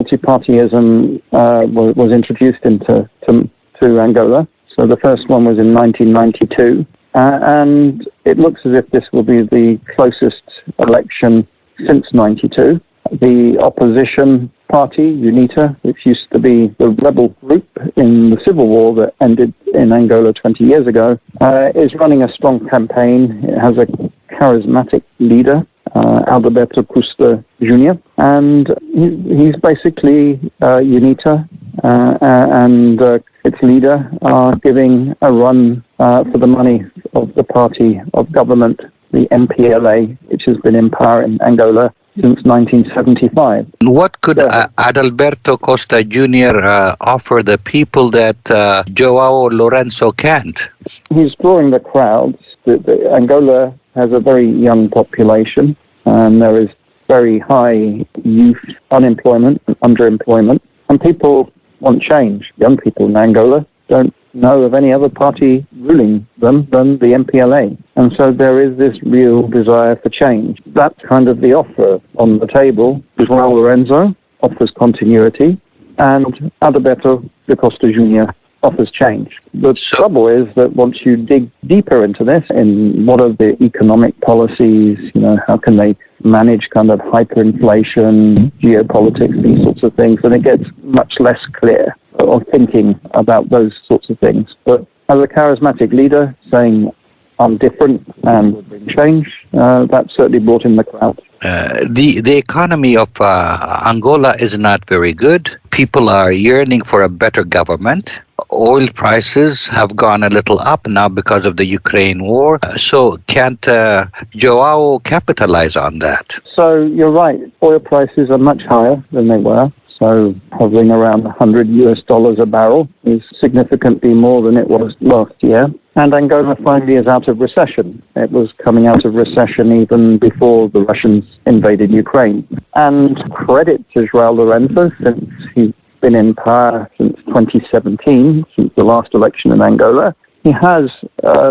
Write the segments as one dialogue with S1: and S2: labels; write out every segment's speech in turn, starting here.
S1: multi-partyism was introduced to Angola. So the first one was in 1992, and it looks as if this will be the closest election since 92. The opposition party, UNITA, which used to be the rebel group in the civil war that ended in Angola 20 years ago, is running a strong campaign. It has a charismatic leader, Alberto Costa Jr., and he's basically UNITA and its leader are giving a run for the money of the party of government, the MPLA, which has been in power in Angola since 1975.
S2: What could Adalberto Costa Jr. offer the people that Joao Lorenzo can't?
S1: He's drawing the crowds. Angola has a very young population, and there is very high youth unemployment and underemployment, and people want change. Young people in Angola don't know of any other party ruling them than the MPLA. And so there is this real desire for change. That's kind of the offer on the table. Joao Lorenzo offers continuity, and Adalberto da Costa Jr. offers change. The trouble is that once you dig deeper into this, in what are the economic policies, how can they manage kind of hyperinflation, geopolitics, these sorts of things, and it gets much less clear of thinking about those sorts of things. But as a charismatic leader saying, I'm different and will bring change, that certainly brought in the crowd.
S2: The economy of Angola is not very good. People are yearning for a better government. Oil prices have gone a little up now because of the Ukraine war. So can't Joao capitalize on that?
S1: So you're right. Oil prices are much higher than they were. So hovering around $100 a barrel is significantly more than it was last year. And Angola finally is out of recession. It was coming out of recession even before the Russians invaded Ukraine. And credit to Joao Lorenzo, since he's been in power since 2017, since the last election in Angola. He has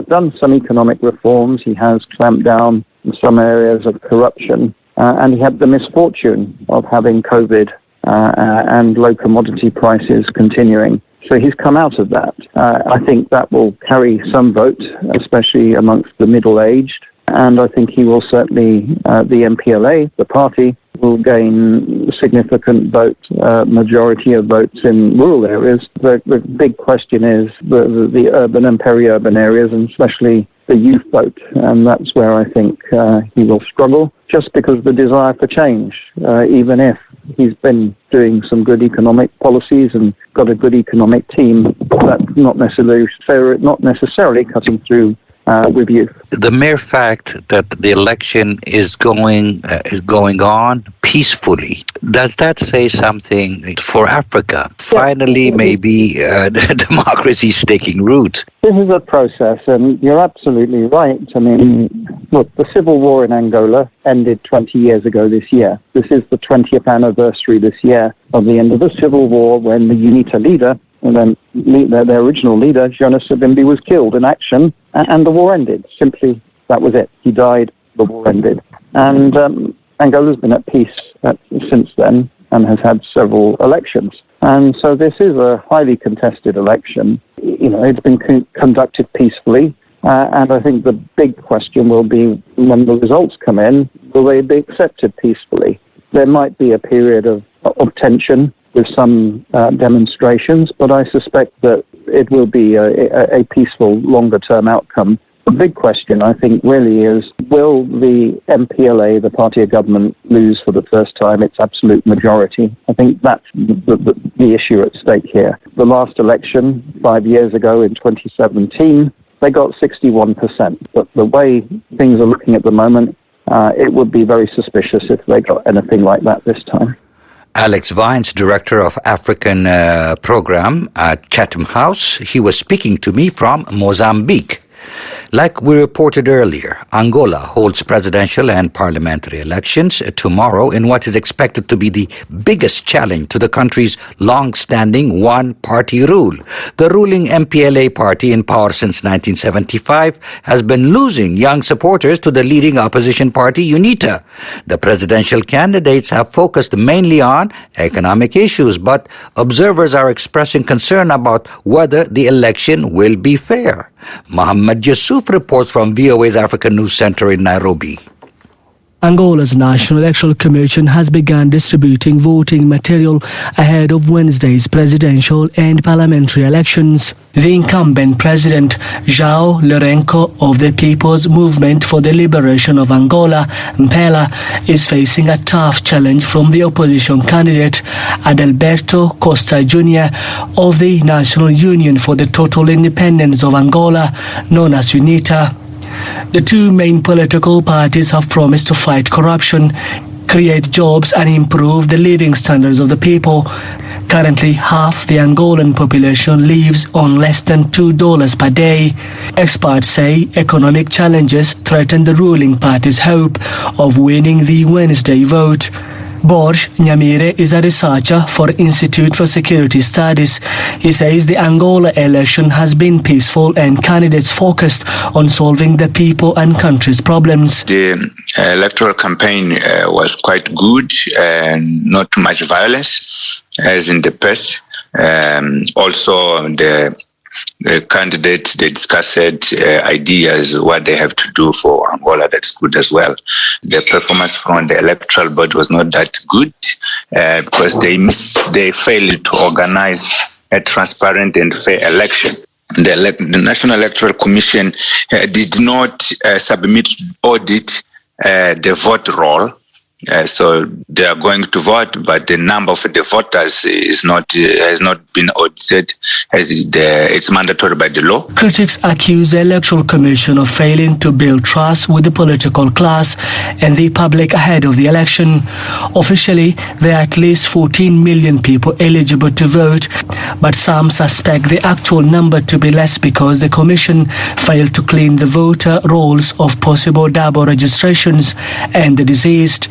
S1: done some economic reforms. He has clamped down in some areas of corruption. And he had the misfortune of having COVID and low commodity prices continuing. So he's come out of that. I think that will carry some vote, especially amongst the middle-aged. And I think he will certainly, the MPLA, the party, will gain significant vote, majority of votes in rural areas. The big question is the urban and peri-urban areas, and especially the youth vote. And that's where I think he will struggle, just because of the desire for change, even if he's been doing some good economic policies and got a good economic team. That's not necessarily cutting through with youth.
S2: The mere fact that the election is going on peacefully, does that say something for Africa? Finally, maybe democracy is taking root.
S1: This is a process, and you're absolutely right. I mean, look, the civil war in Angola ended 20 years ago this year. This is the 20th anniversary this year of the end of the civil war, when the UNITA leader, and then their original leader, Jonas Savimbi, was killed in action, and the war ended. Simply, that was it. He died, the war ended. And Angola's been at peace since then and has had several elections. And so this is a highly contested election. It's been conducted peacefully. And I think the big question will be, when the results come in, will they be accepted peacefully? There might be a period of tension with some demonstrations, but I suspect that it will be a peaceful, longer-term outcome. The big question, I think, really is, will the MPLA, the party of government, lose for the first time its absolute majority? I think that's the issue at stake here. The last election, 5 years ago in 2017, they got 61%. But the way things are looking at the moment, it would be very suspicious if they got anything like that this time.
S2: Alex Vines, Director of African Program at Chatham House. He was speaking to me from Mozambique. Like we reported earlier, Angola holds presidential and parliamentary elections tomorrow in what is expected to be the biggest challenge to the country's long-standing one-party rule. The ruling MPLA party, in power since 1975, has been losing young supporters to the leading opposition party, UNITA. The presidential candidates have focused mainly on economic issues, but observers are expressing concern about whether the election will be fair. Mohammed Yusuf reports from VOA's African News Center in Nairobi.
S3: Angola's National Electoral Commission has begun distributing voting material ahead of Wednesday's presidential and parliamentary elections. The incumbent president, João Lourenço of the People's Movement for the Liberation of Angola, MPLA, is facing a tough challenge from the opposition candidate, Adalberto Costa Jr. of the National Union for the Total Independence of Angola, known as UNITA. The two main political parties have promised to fight corruption, create jobs and improve the living standards of the people. Currently, half the Angolan population lives on less than $2 per day. Experts say economic challenges threaten the ruling party's hope of winning the Wednesday vote. Borj Nyamire is a researcher for Institute for Security Studies. He says the Angola election has been peaceful and candidates focused on solving the people and country's problems.
S4: The electoral campaign was quite good and not too much violence as in the past. Also, the candidates, they discussed ideas, what they have to do for Angola. That's good as well. The performance from the electoral board was not that good because they failed to organize a transparent and fair election. The National Electoral Commission did not submit audit the vote roll. So they are going to vote, but the number of the voters has not been audited as it's mandatory by the law.
S3: Critics accuse the Electoral Commission of failing to build trust with the political class and the public ahead of the election. Officially, there are at least 14 million people eligible to vote, but some suspect the actual number to be less because the Commission failed to clean the voter rolls of possible double registrations and the deceased.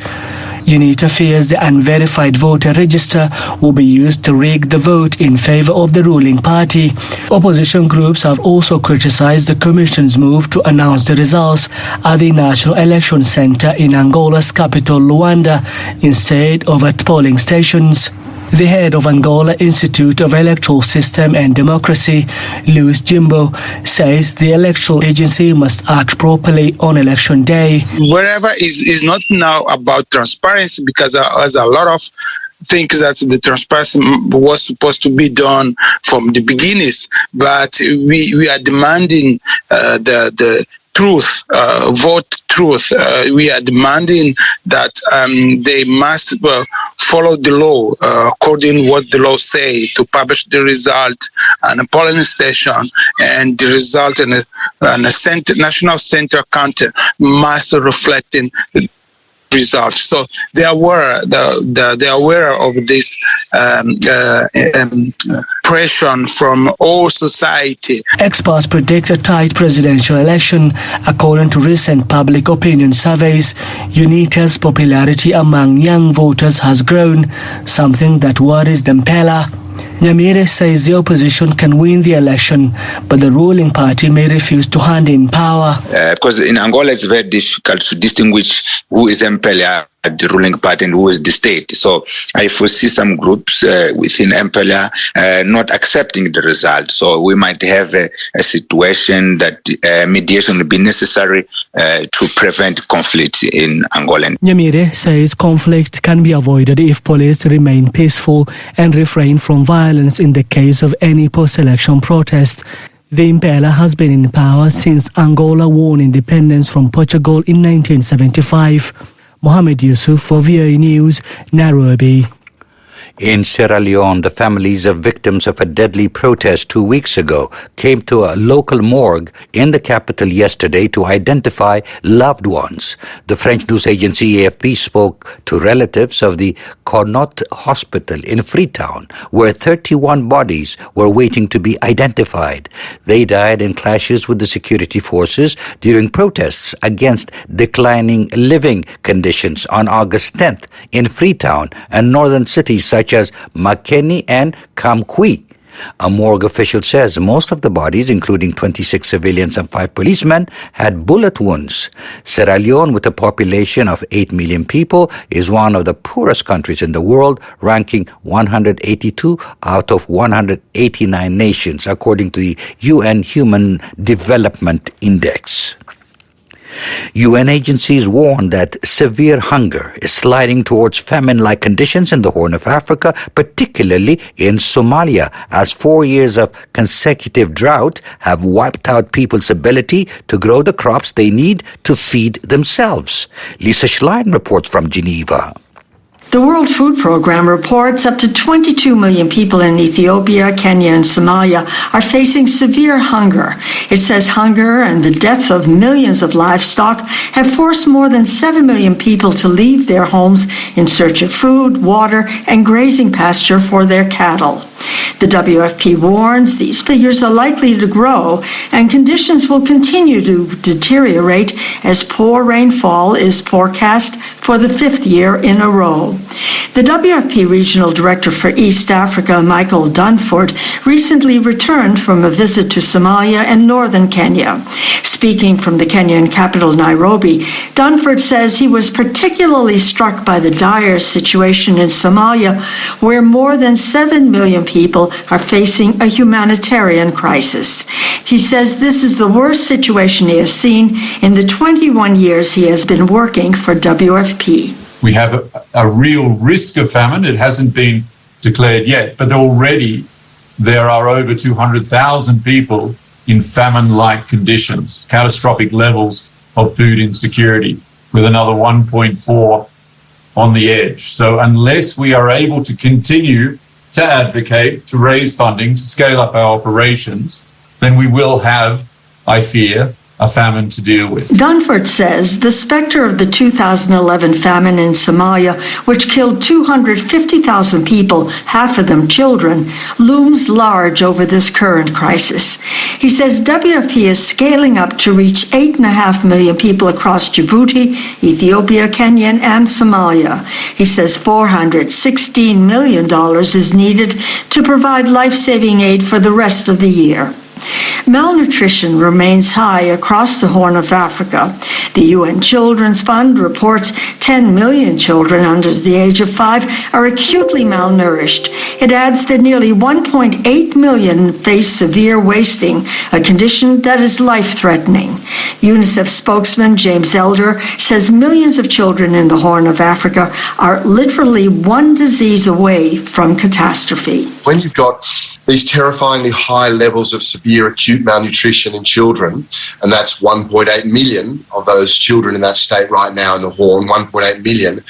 S3: UNITA fears the unverified voter register will be used to rig the vote in favor of the ruling party. Opposition groups have also criticized the Commission's move to announce the results at the National Election Center in Angola's capital, Luanda, instead of at polling stations. The head of Angola Institute of Electoral System and Democracy, Luis Jimbo, says the electoral agency must act properly on election day.
S5: Wherever is not now about transparency, because there's a lot of things that the transparency was supposed to be done from the beginnings, but we are demanding the truth, vote truth. We are demanding that they must follow the law according to what the law say, to publish the result on a polling station, and the result in a national center counter must reflect in results. So they are aware of this pressure from all society.
S3: Experts predict a tight presidential election. According to recent public opinion surveys, UNITA's popularity among young voters has grown, something that worries the MPLA. Nyamire says the opposition can win the election, but the ruling party may refuse to hand in power.
S4: Because in Angola it's very difficult to distinguish who is MPLA, the ruling party, and who is the state. So I foresee some groups within MPLA not accepting the result. So we might have a situation that mediation will be necessary to prevent conflict in Angola.
S3: Nyamire says conflict can be avoided if police remain peaceful and refrain from violence in the case of any post-election protest. The MPLA has been in power since Angola won independence from Portugal in 1975. Mohammed Yusuf for VOA News, Nairobi.
S2: In Sierra Leone, the families of victims of a deadly protest 2 weeks ago came to a local morgue in the capital yesterday to identify loved ones. The French news agency AFP spoke to relatives of the Connaught Hospital in Freetown, where 31 bodies were waiting to be identified. They died in clashes with the security forces during protests against declining living conditions on August 10th in Freetown and northern cities such as Makeni and Kamkwi. A morgue official says most of the bodies, including 26 civilians and 5 policemen, had bullet wounds. Sierra Leone, with a population of 8 million people, is one of the poorest countries in the world, ranking 182 out of 189 nations, according to the UN Human Development Index. UN agencies warn that severe hunger is sliding towards famine-like conditions in the Horn of Africa, particularly in Somalia, as 4 years of consecutive drought have wiped out people's ability to grow the crops they need to feed themselves. Lisa Schlein reports from Geneva.
S6: The World Food Programme reports up to 22 million people in Ethiopia, Kenya, and Somalia are facing severe hunger. It says hunger and the death of millions of livestock have forced more than 7 million people to leave their homes in search of food, water, and grazing pasture for their cattle. The WFP warns these figures are likely to grow and conditions will continue to deteriorate as poor rainfall is forecast for the 5th year in a row. The WFP Regional Director for East Africa, Michael Dunford, recently returned from a visit to Somalia and northern Kenya. Speaking from the Kenyan capital, Nairobi, Dunford says he was particularly struck by the dire situation in Somalia, where more than 7 million people are facing a humanitarian crisis. He says this is the worst situation he has seen in the 21 years he has been working for WFP.
S7: We have a real risk of famine. It hasn't been declared yet, but already there are over 200,000 people in famine-like conditions, catastrophic levels of food insecurity, with another 1.4 on the edge. So unless we are able to continue to advocate, to raise funding, to scale up our operations, then we will have, I fear, a famine to deal with.
S6: Dunford says the specter of the 2011 famine in Somalia, which killed 250,000 people, half of them children, looms large over this current crisis. He says WFP is scaling up to reach 8.5 million people across Djibouti, Ethiopia, Kenya, and Somalia. He says $416 million is needed to provide life-saving aid for the rest of the year. Malnutrition remains high across the Horn of Africa. The UN Children's Fund reports 10 million children under the age of 5 are acutely malnourished. It adds that nearly 1.8 million face severe wasting, a condition that is life-threatening. UNICEF spokesman James Elder says millions of children in the Horn of Africa are literally one disease away from catastrophe.
S8: When you've got these terrifyingly high levels of severe acute malnutrition in children, and that's 1.8 million of those children in that state right now in the Horn, 1.8 million.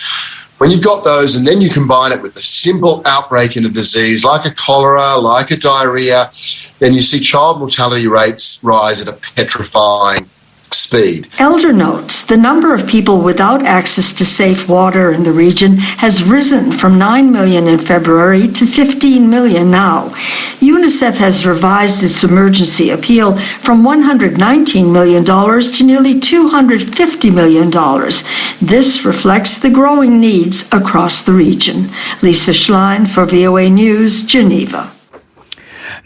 S8: When you've got those and then you combine it with a simple outbreak in a disease like a cholera, like a diarrhea, then you see child mortality rates rise at a petrifying speed.
S6: Elder notes the number of people without access to safe water in the region has risen from 9 million in February to 15 million now. UNICEF has revised its emergency appeal from $119 million to nearly $250 million. This reflects the growing needs across the region. Lisa Schlein for VOA News, Geneva.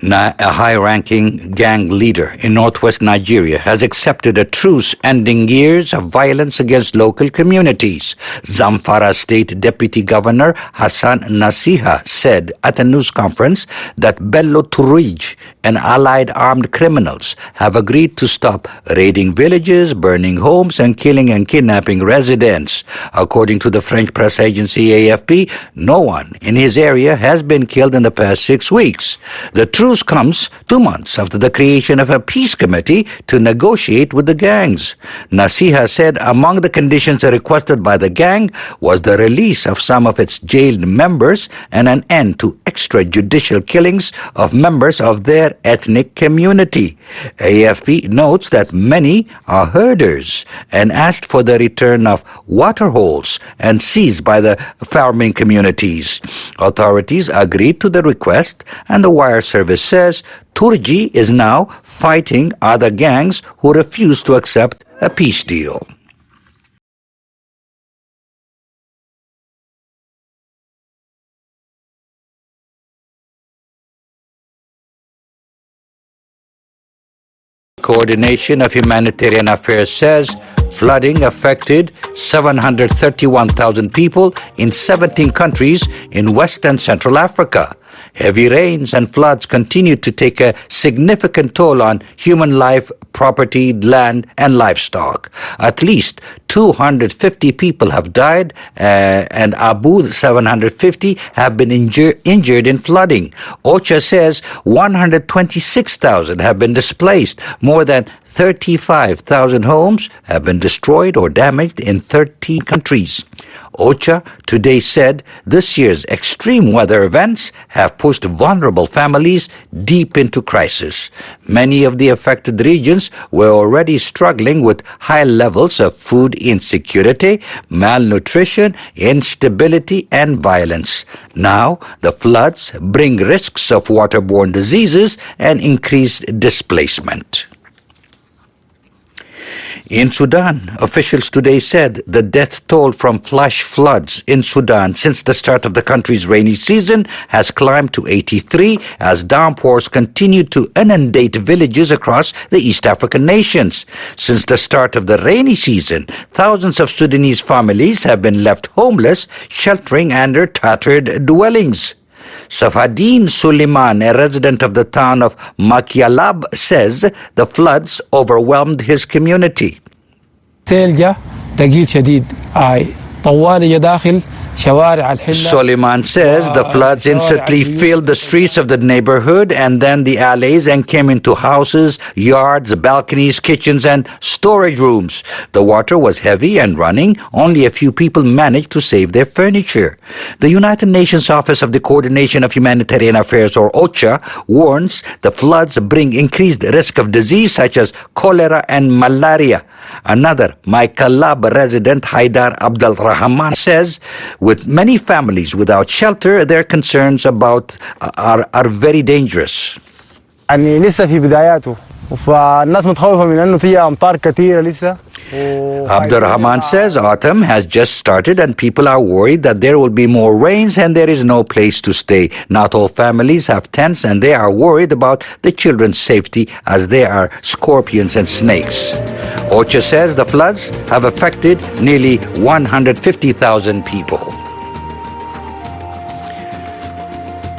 S2: A high-ranking gang leader in northwest Nigeria has accepted a truce ending years of violence against local communities. Zamfara State Deputy Governor Hassan Nasiha said at a news conference that Bello Turij and allied armed criminals have agreed to stop raiding villages, burning homes, and killing and kidnapping residents. According to the French press agency AFP, no one in his area has been killed in the past 6 weeks. The truce truce comes 2 months after the creation of a peace committee to negotiate with the gangs. Nasiha said among the conditions requested by the gang was the release of some of its jailed members and an end to extrajudicial killings of members of their ethnic community. AFP notes that many are herders and asked for the return of water holes and seas by the farming communities. Authorities agreed to the request, and the wire service says Turji is now fighting other gangs who refuse to accept a peace deal. Coordination of Humanitarian Affairs says flooding affected 731,000 people in 17 countries in West and Central Africa. Heavy rains and floods continue to take a significant toll on human life, property, land, and livestock. At least 250 people have died and 750 have been injured in flooding. OCHA says 126,000 have been displaced. More than 35,000 homes have been destroyed or damaged in 13 countries. OCHA today said this year's extreme weather events have pushed vulnerable families deep into crisis. Many of the affected regions were already struggling with high levels of food insecurity, malnutrition, instability, and violence. Now, the floods bring risks of waterborne diseases and increased displacement. In Sudan, officials today said the death toll from flash floods in Sudan since the start of the country's rainy season has climbed to 83 as downpours continue to inundate villages across the East African nations. Since the start of the rainy season, thousands of Sudanese families have been left homeless, sheltering under tattered dwellings. Safadin Suleiman, a resident of the town of Makialab, says the floods overwhelmed his community. Suleiman says the floods instantly filled the streets of the neighborhood and then the alleys and came into houses, yards, balconies, kitchens, and storage rooms. The water was heavy and running. Only a few people managed to save their furniture. The United Nations Office of the Coordination of Humanitarian Affairs, or OCHA, warns the floods bring increased risk of disease such as cholera and malaria. Another Mwekabire resident, Haidar Abdul Rahman, says with many families without shelter, their concerns about are very dangerous. Abdul Rahman says autumn has just started and people are worried that there will be more rains and there is no place to stay. Not all families have tents and they are worried about the children's safety as there are scorpions and snakes. OCHA says the floods have affected nearly 150,000 people.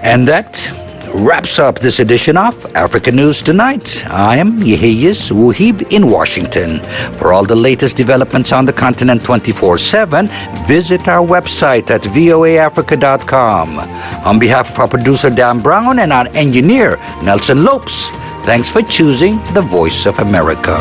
S2: And that wraps up this edition of Africa News Tonight. I am Yehiyas Wuhib in Washington. For all the latest developments on the continent 24/7, visit our website at voaafrica.com. On behalf of our producer Dan Brown and our engineer Nelson Lopes, thanks for choosing the Voice of America.